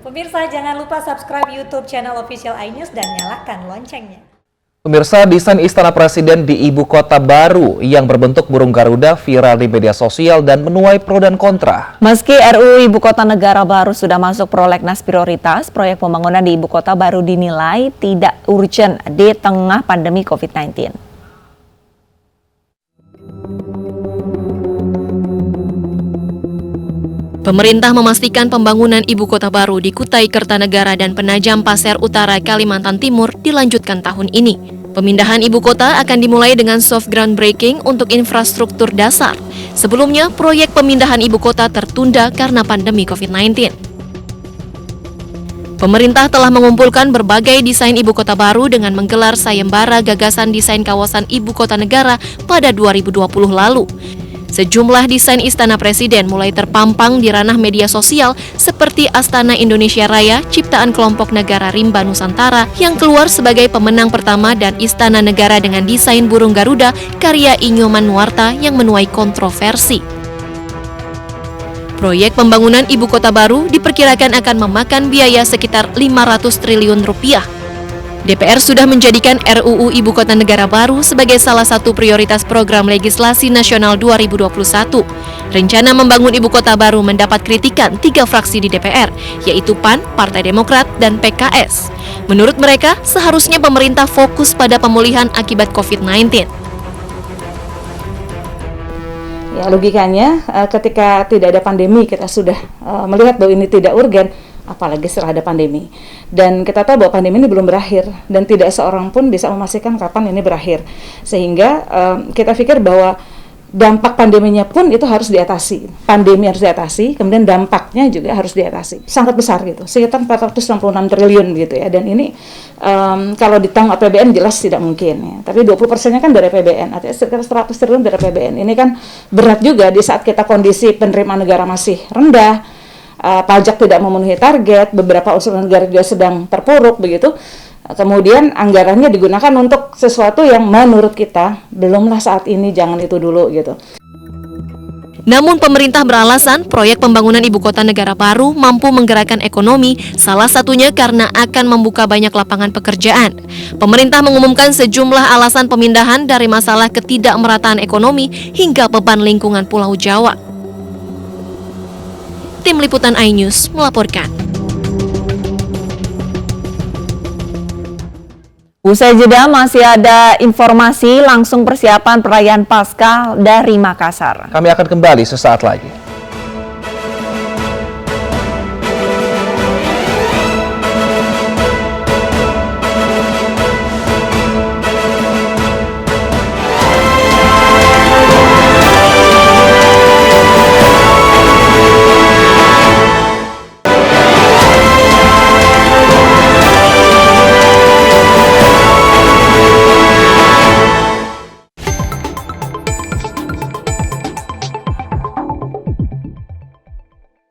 Pemirsa, jangan lupa subscribe YouTube channel Official iNews dan nyalakan loncengnya. Pemirsa, desain Istana Presiden di Ibu Kota baru yang berbentuk burung Garuda viral di media sosial dan menuai pro dan kontra. Meski RUU Ibu Kota Negara baru sudah masuk prolegnas prioritas, proyek pembangunan di Ibu Kota baru dinilai tidak urgent di tengah pandemi COVID-19. Pemerintah memastikan pembangunan ibu kota baru di Kutai Kertanegara dan Penajam Pasir Utara, Kalimantan Timur dilanjutkan tahun ini. Pemindahan ibu kota akan dimulai dengan soft groundbreaking untuk infrastruktur dasar. Sebelumnya, proyek pemindahan ibu kota tertunda karena pandemi COVID-19. Pemerintah telah mengumpulkan berbagai desain ibu kota baru dengan menggelar sayembara gagasan desain kawasan ibu kota negara pada 2020 lalu. Sejumlah desain Istana Presiden mulai terpampang di ranah media sosial seperti Astana Indonesia Raya, ciptaan kelompok negara Rimba Nusantara yang keluar sebagai pemenang pertama dan Istana Negara dengan desain burung Garuda karya Inyoman Nuarta yang menuai kontroversi. Proyek pembangunan ibu kota baru diperkirakan akan memakan biaya sekitar 500 triliun rupiah. DPR sudah menjadikan RUU Ibu Kota Negara baru sebagai salah satu prioritas program legislasi nasional 2021. Rencana membangun ibu kota baru mendapat kritikan 3 fraksi di DPR, yaitu PAN, Partai Demokrat, dan PKS. Menurut mereka, seharusnya pemerintah fokus pada pemulihan akibat COVID-19. Ya, logikanya ketika tidak ada pandemi kita sudah melihat bahwa ini tidak urgen, apalagi setelah ada pandemi. Dan kita tahu bahwa pandemi ini belum berakhir dan tidak seorang pun bisa memastikan kapan ini berakhir. Sehingga kita pikir bahwa dampak pandeminya pun itu harus diatasi. Pandemi harus diatasi, kemudian dampaknya juga harus diatasi. Sangat besar gitu, sekitar 466 triliun gitu ya. Dan ini kalau ditanggung APBN jelas tidak mungkin ya. Tapi 20%-nya kan dari APBN, artinya sekitar 100 triliun dari APBN. Ini kan berat juga di saat kita kondisi penerimaan negara masih rendah, pajak tidak memenuhi target, beberapa unsur negara juga sedang terpuruk begitu. Kemudian anggarannya digunakan untuk sesuatu yang menurut kita belumlah saat ini, jangan itu dulu gitu. Namun pemerintah beralasan proyek pembangunan ibu kota negara baru mampu menggerakkan ekonomi, salah satunya karena akan membuka banyak lapangan pekerjaan. Pemerintah mengumumkan sejumlah alasan pemindahan dari masalah ketidakmerataan ekonomi hingga beban lingkungan Pulau Jawa. Tim Liputan iNews melaporkan. Usai jeda masih ada informasi langsung persiapan perayaan Paskah dari Makassar. Kami akan kembali sesaat lagi.